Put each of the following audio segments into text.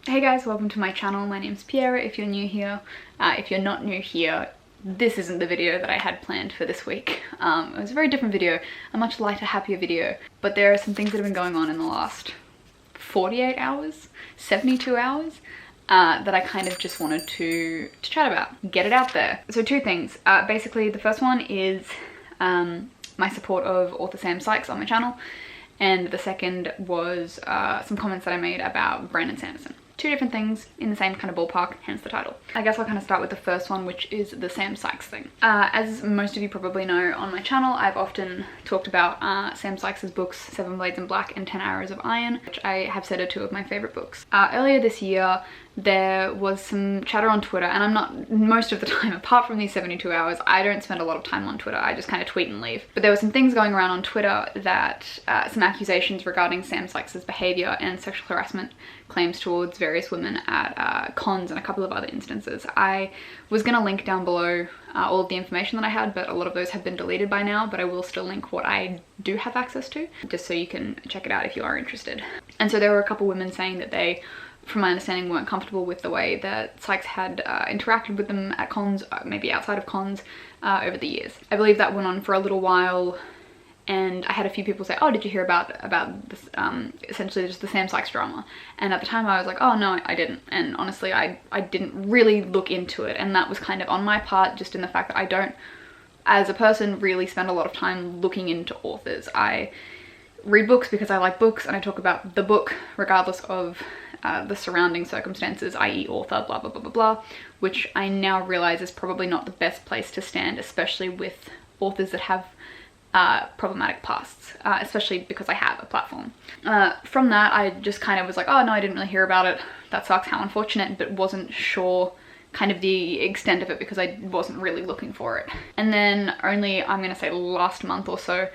Hey guys, welcome to my channel. My name's Piera if you're new here. If you're not new here, this isn't the video that I had planned for this week. It was a very different video, a much lighter, happier video, but there are some things that have been going on in the last 48 hours, 72 hours, that I kind of just wanted to chat about, get it out there. So two things. Basically, the first one is my support of author Sam Sykes on my channel, and the second was some comments that I made about Brandon Sanderson. Two different things in the same kind of ballpark, hence the title. I guess I'll kind of start with the first one, which is the Sam Sykes thing. As most of you probably know on my channel, I've often talked about Sam Sykes' books, 7 Blades in Black and 10 Arrows of Iron, which I have said are two of my favorite books. Earlier this year, there was some chatter on Twitter, and I'm not, most of the time, apart from these 72 hours, I don't spend a lot of time on Twitter. I just kind of tweet and leave. But there were some things going around on Twitter that, some accusations regarding Sam Sykes' behavior and sexual harassment claims towards various women at cons and a couple of other instances. I was gonna link down below all of the information that I had, but a lot of those have been deleted by now, but I will still link what I do have access to, just so you can check it out if you are interested. And so there were a couple women saying that they, from my understanding, weren't comfortable with the way that Sykes had interacted with them at cons, maybe outside of cons, over the years. I believe that went on for a little while, and I had a few people say, oh, did you hear about this, essentially just the Sam Sykes drama? And at the time I was like, oh no, I didn't. And honestly, I didn't really look into it, and that was kind of on my part, just in the fact that I don't, as a person, really spend a lot of time looking into authors. I read books because I like books, and I talk about the book regardless of the surrounding circumstances, i.e. author, blah, blah, blah, blah, blah, which I now realize is probably not the best place to stand, especially with authors that have problematic pasts, especially because I have a platform. From that, I just kind of was like, oh no, I didn't really hear about it. That sucks, how unfortunate, but wasn't sure kind of the extent of it because I wasn't really looking for it. And then only, I'm gonna say last month or so,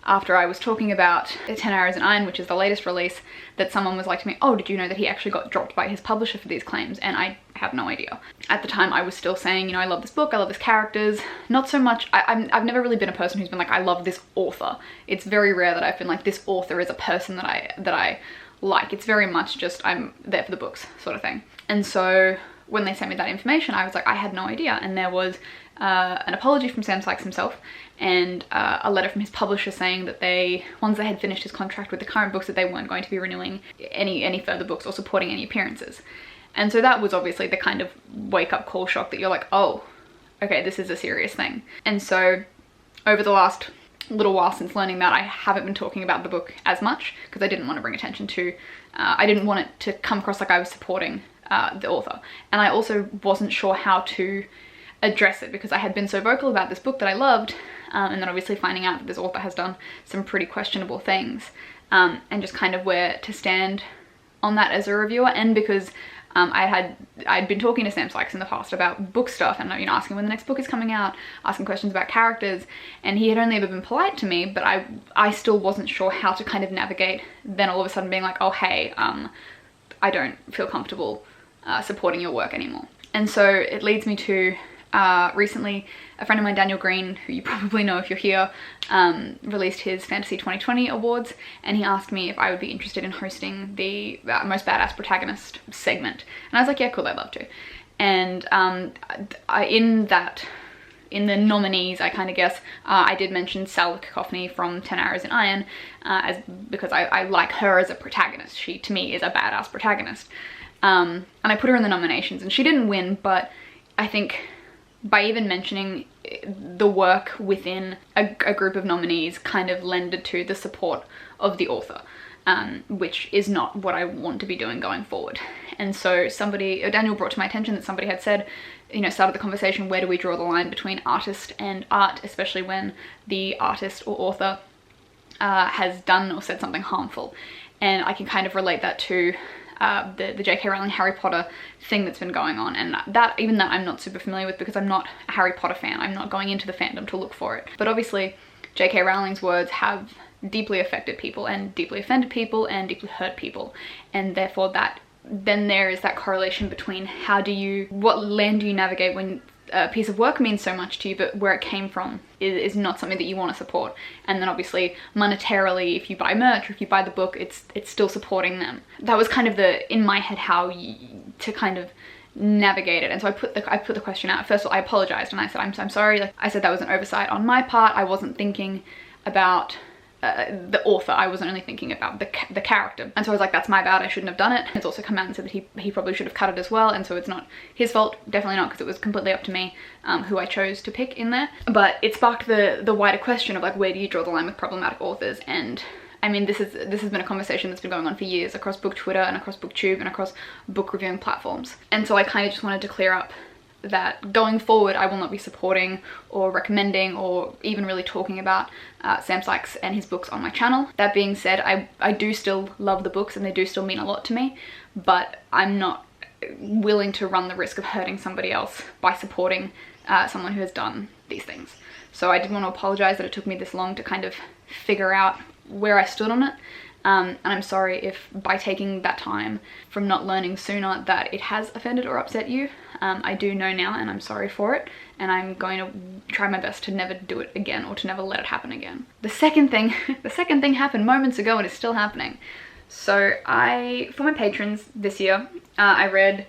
after I was talking about 10 Arrows and Iron, which is the latest release, that someone was like to me, oh, did you know that he actually got dropped by his publisher for these claims? And I have no idea. At the time, I was still saying, you know, I love this book, I love his characters. Not so much, I've never really been a person who's been like, I love this author. It's very rare that I've been like, this author is a person that I like. It's very much just, I'm there for the books sort of thing. And so when they sent me that information, I was like, I had no idea. And there was an apology from Sam Sykes himself, and a letter from his publisher saying that once they had finished his contract with the current books, that they weren't going to be renewing any further books or supporting any appearances. And so that was obviously the kind of wake-up call shock that you're like, oh, okay, this is a serious thing. And so over the last little while since learning that, I haven't been talking about the book as much because I didn't want to bring attention to, I didn't want it to come across like I was supporting the author. And I also wasn't sure how to address it because I had been so vocal about this book that I loved, and then obviously finding out that this author has done some pretty questionable things, and just kind of where to stand on that as a reviewer. And because I'd been talking to Sam Sykes in the past about book stuff, and you know, asking when the next book is coming out, asking questions about characters, and he had only ever been polite to me, but I still wasn't sure how to kind of navigate then all of a sudden being like, oh hey, I don't feel comfortable supporting your work anymore. And so it leads me to recently a friend of mine, Daniel Green, who you probably know if you're here, released his Fantasy 2020 awards, and he asked me if I would be interested in hosting the Most Badass Protagonist segment. And I was like, yeah, cool, I'd love to. And in the nominees, I kind of guess, I did mention Sal Cacophony from 10 Arrows and Iron, because I like her as a protagonist. She, to me, is a badass protagonist. And I put her in the nominations, and she didn't win, but I think by even mentioning the work within a group of nominees kind of lended to the support of the author, which is not what I want to be doing going forward. And so Daniel brought to my attention that somebody had said, you know, started the conversation, where do we draw the line between artist and art, especially when the artist or author has done or said something harmful. And I can kind of relate that to the J.K. Rowling Harry Potter thing that's been going on, and even that I'm not super familiar with because I'm not a Harry Potter fan. I'm not going into the fandom to look for it. But obviously J.K. Rowling's words have deeply affected people and deeply offended people and deeply hurt people, and therefore then there is that correlation between what land do you navigate when a piece of work means so much to you, but where it came from is not something that you want to support. And then obviously monetarily, if you buy merch or if you buy the book, it's still supporting them. That was kind of in my head how to kind of navigate it. And so I put the question out. First of all, I apologized and I said I'm sorry. Like I said, that was an oversight on my part. I wasn't thinking about the author. I wasn't only thinking about the character. And so I was like, that's my bad, I shouldn't have done it. It's also come out and said that he probably should have cut it as well, and so it's not his fault, definitely not, because it was completely up to me who I chose to pick in there. But it sparked the wider question of like, where do you draw the line with problematic authors? And I mean, this has been a conversation that's been going on for years across book Twitter and across booktube and across book reviewing platforms. And so I kind of just wanted to clear up that going forward, I will not be supporting or recommending or even really talking about Sam Sykes and his books on my channel. That being said, I do still love the books and they do still mean a lot to me, but I'm not willing to run the risk of hurting somebody else by supporting someone who has done these things. So I did want to apologize that it took me this long to kind of figure out where I stood on it. And I'm sorry if by taking that time from not learning sooner that it has offended or upset you. I do know now and I'm sorry for it, and I'm going to try my best to never do it again or to never let it happen again. The second thing happened moments ago and it's still happening. So for my patrons this year, I read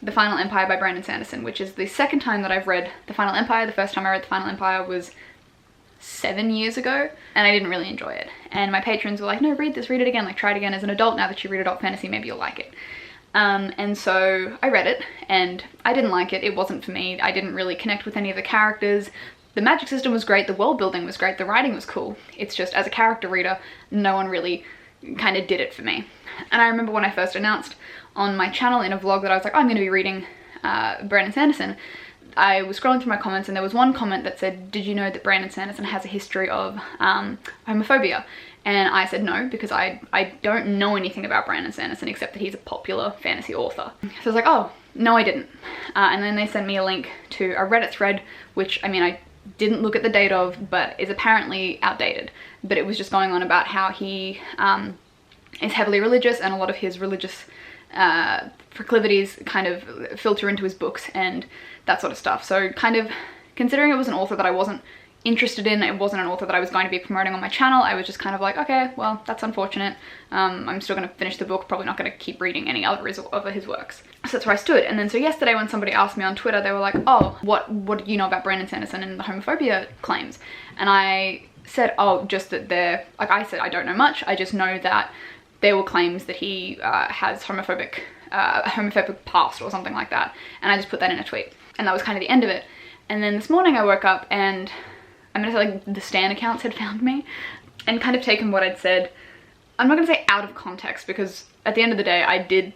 The Final Empire by Brandon Sanderson, which is the second time that I've read The Final Empire. The first time I read The Final Empire was 7 years ago and I didn't really enjoy it. And my patrons were like, no, read this, read it again, like try it again as an adult. Now that you read adult fantasy, maybe you'll like it. And so I read it and I didn't like it. It wasn't for me. I didn't really connect with any of the characters. The magic system was great, the world building was great, the writing was cool. It's just as a character reader, no one really kind of did it for me. And I remember when I first announced on my channel in a vlog that I was like, oh, I'm going to be reading Brandon Sanderson. I was scrolling through my comments and there was one comment that said, did you know that Brandon Sanderson has a history of homophobia? And I said no, because I don't know anything about Brandon Sanderson except that he's a popular fantasy author. So I was like, oh, no I didn't. And then they sent me a link to a Reddit thread, which I mean I didn't look at the date of, but is apparently outdated. But it was just going on about how he is heavily religious and a lot of his religious proclivities kind of filter into his books and that sort of stuff. So kind of considering it was an author that I wasn't interested in, it wasn't an author that I was going to be promoting on my channel, I was just kind of like, okay, well, that's unfortunate. I'm still going to finish the book, probably not going to keep reading any other of his works. So that's where I stood. And then so yesterday when somebody asked me on Twitter, they were like, oh, what do you know about Brandon Sanderson and the homophobia claims? And I said, oh, just that they're, like I said, I don't know much, I just know that there were claims that he has homophobic past or something like that. And I just put that in a tweet. And that was kind of the end of it. And then this morning I woke up and I'm gonna say like the Stan accounts had found me and kind of taken what I'd said, I'm not gonna say out of context, because at the end of the day I did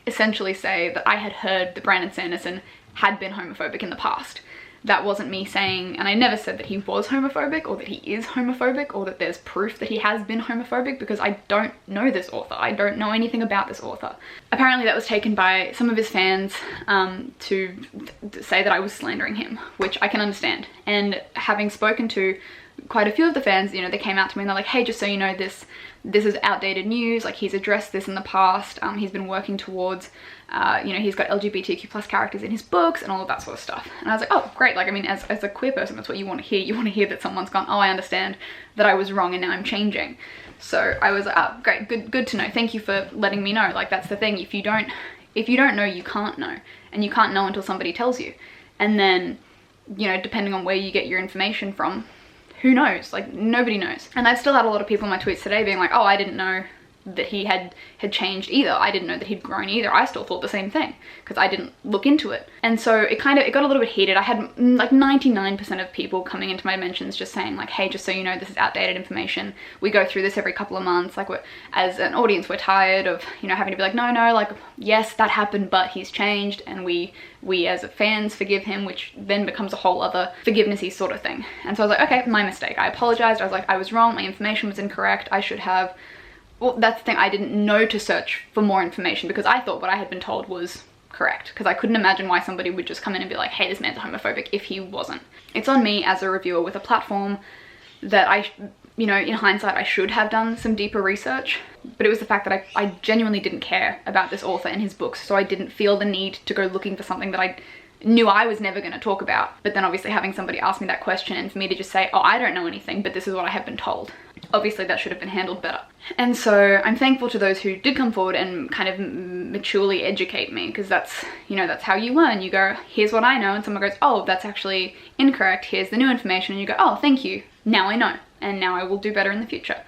essentially say that I had heard that Brandon Sanderson had been homophobic in the past. That wasn't me saying, and I never said that he was homophobic or that he is homophobic or that there's proof that he has been homophobic, because I don't know this author. I don't know anything about this author. Apparently that was taken by some of his fans to say that I was slandering him, which I can understand. And having spoken to quite a few of the fans, you know, they came out to me and they're like, hey, just so you know, this is outdated news, like he's addressed this in the past, he's been working towards, you know, he's got LGBTQ plus characters in his books and all of that sort of stuff. And I was like, oh, great, like, I mean, as a queer person, that's what you want to hear. You want to hear that someone's gone, oh, I understand that I was wrong and now I'm changing. So I was like, oh, great, good to know. Thank you for letting me know. Like, that's the thing. If you don't know, you can't know. And you can't know until somebody tells you. And then, you know, depending on where you get your information from, who knows? Like, nobody knows. And I've still had a lot of people in my tweets today being like, oh, I didn't know that he had changed either. I didn't know that he'd grown either. I still thought the same thing because I didn't look into it. And so it got a little bit heated. I had like 99% of people coming into my mentions just saying like, hey, just so you know, this is outdated information. We go through this every couple of months. Like, as an audience, we're tired of, you know, having to be like, no, like, yes, that happened, but he's changed, and we as fans forgive him, which then becomes a whole other forgiveness-y sort of thing. And so I was like, okay, my mistake. I apologized. I was like, I was wrong. My information was incorrect. I should have, well, that's the thing, I didn't know to search for more information because I thought what I had been told was correct, because I couldn't imagine why somebody would just come in and be like, hey, this man's homophobic, if he wasn't. It's on me as a reviewer with a platform that I, you know, in hindsight, I should have done some deeper research, but it was the fact that I genuinely didn't care about this author and his books, so I didn't feel the need to go looking for something that I knew I was never going to talk about. But then obviously having somebody ask me that question and for me to just say, oh, I don't know anything, but this is what I have been told. Obviously that should have been handled better. And so I'm thankful to those who did come forward and kind of maturely educate me, because that's, you know, that's how you learn. You go, here's what I know, and someone goes, oh, that's actually incorrect, here's the new information, and you go, oh, thank you, now I know, and now I will do better in the future.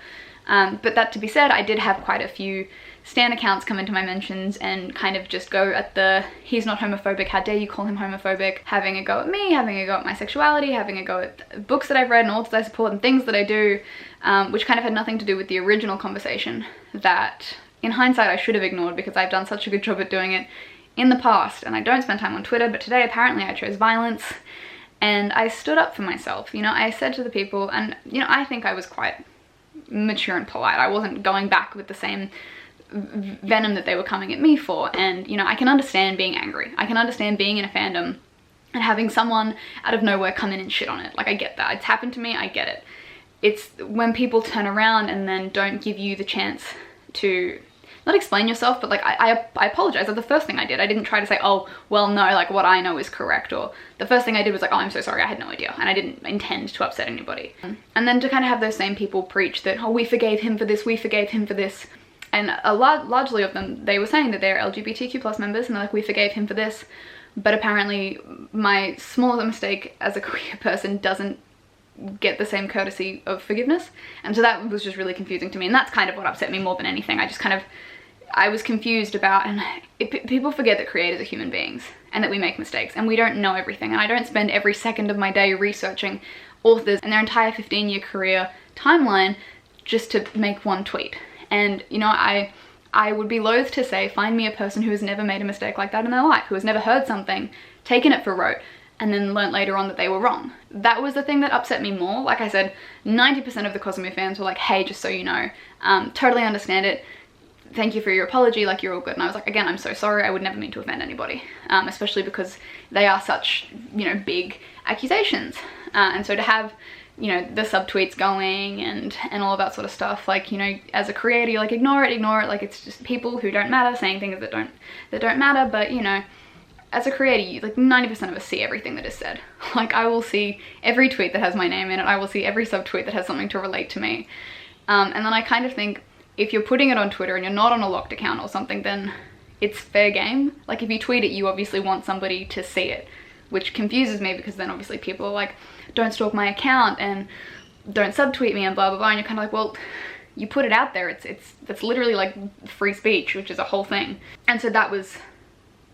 But that to be said, I did have quite a few stan accounts come into my mentions and kind of just go at the, he's not homophobic, how dare you call him homophobic, having a go at me, having a go at my sexuality, having a go at books that I've read and authors I support and things that I do, which kind of had nothing to do with the original conversation that in hindsight I should have ignored, because I've done such a good job at doing it in the past, and I don't spend time on Twitter, but today apparently I chose violence and I stood up for myself. You know, I said to the people, and you know, I think I was quite mature and polite. I wasn't going back with the same venom that they were coming at me for. And you know, I can understand being angry, I can understand being in a fandom and having someone out of nowhere come in and shit on it. Like, I get that, it's happened to me, I get it. It's when people turn around and then don't give you the chance to not explain yourself, but like I apologize. That's the first thing I did. I didn't try to say, oh well no, like what I know is correct, or the first thing I did was like, oh, I'm so sorry, I had no idea, and I didn't intend to upset anybody. And then to kind of have those same people preach that, oh, we forgave him for this, we forgave him for this. And largely of them, they were saying that they're LGBTQ plus members and they're like, we forgave him for this. But apparently my smaller mistake as a queer person doesn't get the same courtesy of forgiveness. And so that was just really confusing to me. And that's kind of what upset me more than anything. I was confused about, and people forget that creators are human beings and that we make mistakes and we don't know everything. And I don't spend every second of my day researching authors and their entire 15-year career timeline just to make one tweet. And you know, I would be loath to say, find me a person who has never made a mistake like that in their life, who has never heard something, taken it for rote, and then learnt later on that they were wrong. That was the thing that upset me more. Like I said, 90% of the Cosmo fans were like, hey, just so you know, totally understand it, thank you for your apology, like you're all good. And I was like, again, I'm so sorry, I would never mean to offend anybody, especially because they are such, you know, big accusations. And so to have, you know, the subtweets going and all of that sort of stuff, like, you know, as a creator, you're like, ignore it, like it's just people who don't matter saying things that don't matter. But you know, as a creator, you, like 90% of us see everything that is said. Like, I will see every tweet that has my name in it, I will see every subtweet that has something to relate to me, and then I kind of think, if you're putting it on Twitter and you're not on a locked account or something, then it's fair game. Like, if you tweet it, you obviously want somebody to see it, which confuses me, because then obviously people are like, don't stalk my account and don't subtweet me and blah blah blah, and you're kind of like, well, you put it out there, that's literally like free speech, which is a whole thing. And so that was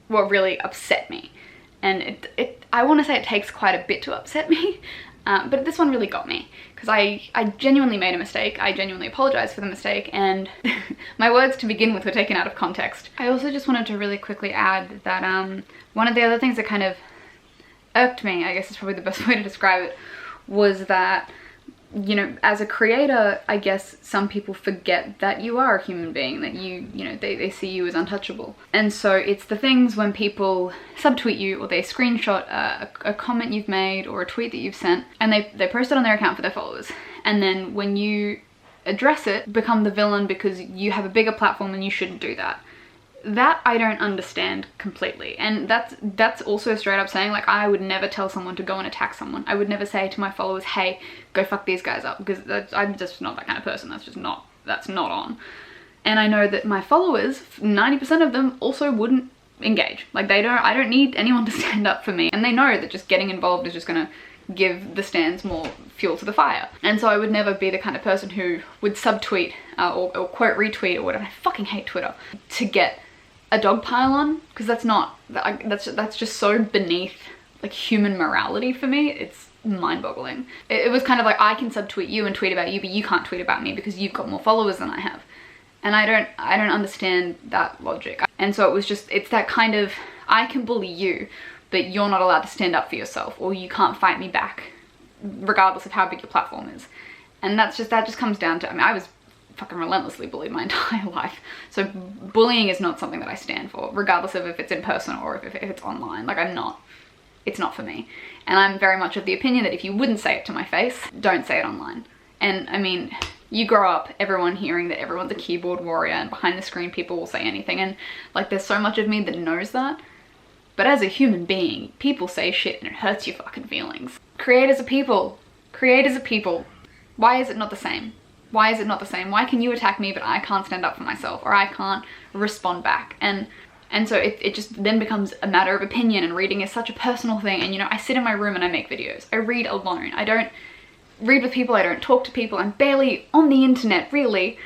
what really upset me, and I want to say it takes quite a bit to upset me, but this one really got me, because I genuinely made a mistake. I genuinely apologize for the mistake, and my words to begin with were taken out of context. I also just wanted to really quickly add that one of the other things that kind of irked me, I guess is probably the best way to describe it, was that, you know, as a creator, I guess some people forget that you are a human being, that you know, they see you as untouchable. And so it's the things when people subtweet you, or they screenshot a comment you've made or a tweet that you've sent, and they post it on their account for their followers. And then when you address it, become the villain because you have a bigger platform and you shouldn't do that. That I don't understand completely. And that's also straight up saying, like, I would never tell someone to go and attack someone. I would never say to my followers, hey, go fuck these guys up, because I'm just not that kind of person. That's not on. And I know that my followers, 90% of them also wouldn't engage. Like, I don't need anyone to stand up for me. And they know that just getting involved is just gonna give the stands more fuel to the fire. And so I would never be the kind of person who would subtweet or quote retweet or whatever. I fucking hate Twitter, to get a dog pile on, because that's just so beneath like human morality for me. It's mind-boggling. It was kind of like, I can subtweet you and tweet about you, but you can't tweet about me because you've got more followers than I have. And I don't understand that logic. And so it was just, it's that kind of, I can bully you, but you're not allowed to stand up for yourself, or you can't fight me back regardless of how big your platform is. And that just comes down to, I mean, I was fucking relentlessly bullied my entire life. So bullying is not something that I stand for, regardless of if it's in person or if it's online. Like, it's not for me. And I'm very much of the opinion that if you wouldn't say it to my face, don't say it online. And I mean, you grow up, everyone hearing that everyone's a keyboard warrior and behind the screen people will say anything. And like, there's so much of me that knows that. But as a human being, people say shit and it hurts your fucking feelings. Creators are people. Creators are people. Why is it not the same? Why is it not the same? Why can you attack me but I can't stand up for myself, or I can't respond back? And so it just then becomes a matter of opinion, and reading is such a personal thing. And you know, I sit in my room and I make videos. I read alone. I don't read with people. I don't talk to people. I'm barely on the internet, really.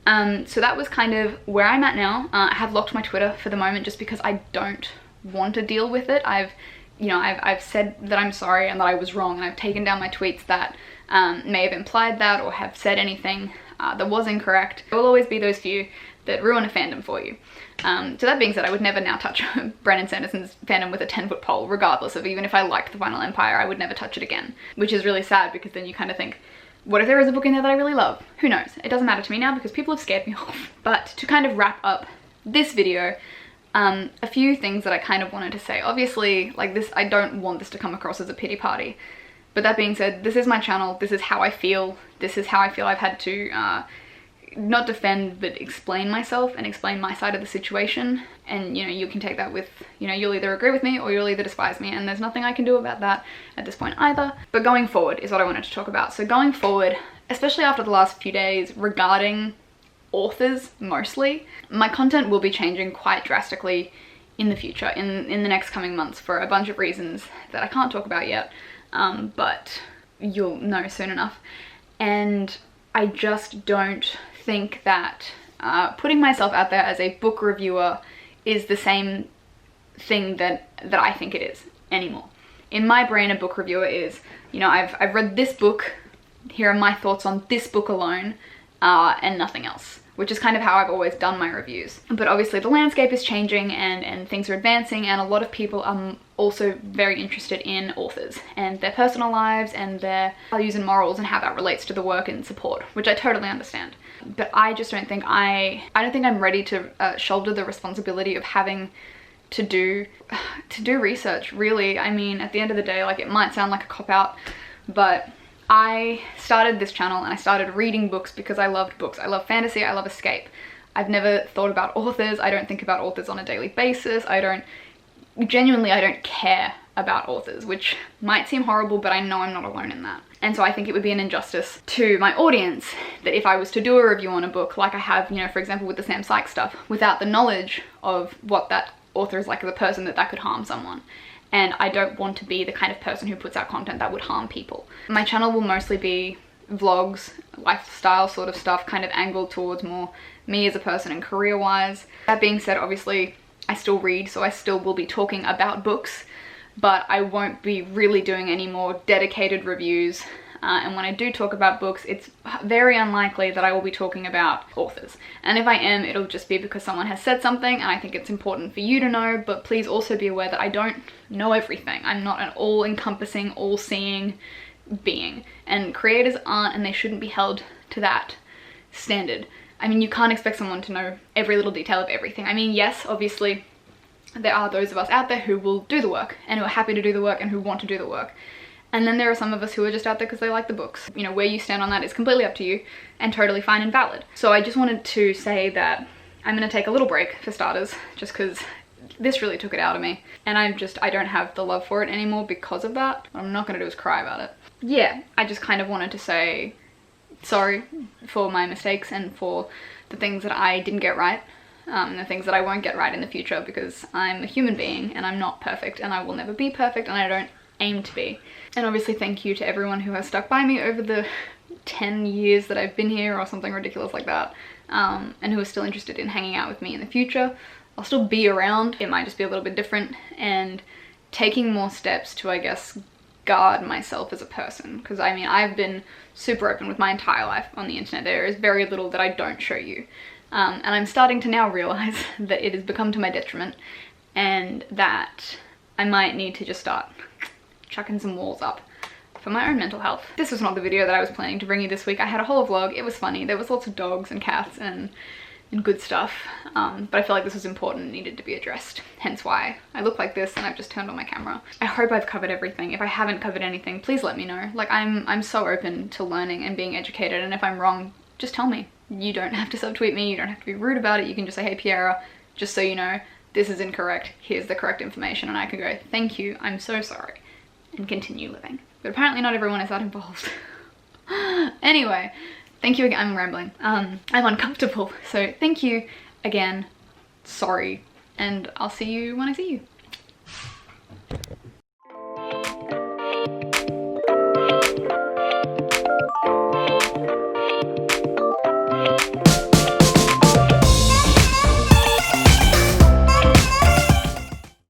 So that was kind of where I'm at now. I have locked my Twitter for the moment just because I don't want to deal with it. I've said that I'm sorry and that I was wrong, and I've taken down my tweets that may have implied that or have said anything that was incorrect. There will always be those few that ruin a fandom for you. So that being said, I would never now touch Brandon Sanderson's fandom with a 10-foot pole, regardless of, even if I liked The Final Empire, I would never touch it again. Which is really sad, because then you kind of think, what if there is a book in there that I really love? Who knows? It doesn't matter to me now because people have scared me off. But to kind of wrap up this video, a few things that I kind of wanted to say. Obviously, like this, I don't want this to come across as a pity party. But that being said, this is my channel. This is how I feel. This is how I feel I've had to not defend, but explain myself and explain my side of the situation. And you know, you can take that with, you know, you'll either agree with me or you'll either despise me, and there's nothing I can do about that at this point either. But going forward is what I wanted to talk about. So going forward, especially after the last few days regarding authors mostly, my content will be changing quite drastically in the future, in the next coming months, for a bunch of reasons that I can't talk about yet, but you'll know soon enough. And I just don't think that putting myself out there as a book reviewer is the same thing that I think it is anymore. In my brain, a book reviewer is, you know, I've read this book, here are my thoughts on this book alone, and nothing else, which is kind of how I've always done my reviews. But obviously the landscape is changing and things are advancing, and a lot of people are also very interested in authors and their personal lives and their values and morals and how that relates to the work and support, which I totally understand. But I just don't think I don't think I'm ready to shoulder the responsibility of having to do research, really. I mean, at the end of the day, like, it might sound like a cop-out, but I started this channel and I started reading books because I loved books. I love fantasy, I love escape. I've never thought about authors. I don't think about authors on a daily basis. Genuinely, I don't care about authors, which might seem horrible, but I know I'm not alone in that. And so I think it would be an injustice to my audience that if I was to do a review on a book, like I have, you know, for example, with the Sam Sykes stuff, without the knowledge of what that author is like as a person, that could harm someone. And I don't want to be the kind of person who puts out content that would harm people. My channel will mostly be vlogs, lifestyle sort of stuff, kind of angled towards more me as a person and career-wise. That being said, obviously, I still read, so I still will be talking about books, but I won't be really doing any more dedicated reviews. And when I do talk about books, it's very unlikely that I will be talking about authors. And if I am, it'll just be because someone has said something and I think it's important for you to know, but please also be aware that I don't know everything. I'm not an all-encompassing, all-seeing being. And creators aren't, and they shouldn't be held to that standard. I mean, you can't expect someone to know every little detail of everything. I mean, yes, obviously, there are those of us out there who will do the work and who are happy to do the work and who want to do the work. And then there are some of us who are just out there because they like the books. You know, where you stand on that is completely up to you and totally fine and valid. So I just wanted to say that I'm going to take a little break for starters, just because this really took it out of me. And I don't have the love for it anymore because of that. What I'm not going to do is cry about it. Yeah, I just kind of wanted to say sorry for my mistakes and for the things that I didn't get right. The things that I won't get right in the future, because I'm a human being and I'm not perfect and I will never be perfect and I don't aim to be. And obviously thank you to everyone who has stuck by me over the 10 years that I've been here or something ridiculous like that, and who are still interested in hanging out with me in the future. I'll still be around, it might just be a little bit different, and taking more steps to, I guess, guard myself as a person, because I mean, I've been super open with my entire life on the internet. There is very little that I don't show you, and I'm starting to now realize that it has become to my detriment and that I might need to just start chucking some walls up for my own mental health. This was not the video that I was planning to bring you this week. I had a whole vlog. It was funny. There was lots of dogs and cats and good stuff, but I feel like this was important and needed to be addressed, hence why I look like this and I've just turned on my camera. I hope I've covered everything. If I haven't covered anything, please let me know. Like, I'm so open to learning and being educated, and if I'm wrong, just tell me. You don't have to subtweet me, you don't have to be rude about it. You can just say, hey Piera, just so you know, this is incorrect, here's the correct information, and I can go, thank you, I'm so sorry, and continue living. But apparently not everyone is that involved. Anyway, thank you again. I'm rambling. I'm uncomfortable, so thank you again, sorry, and I'll see you when I see you.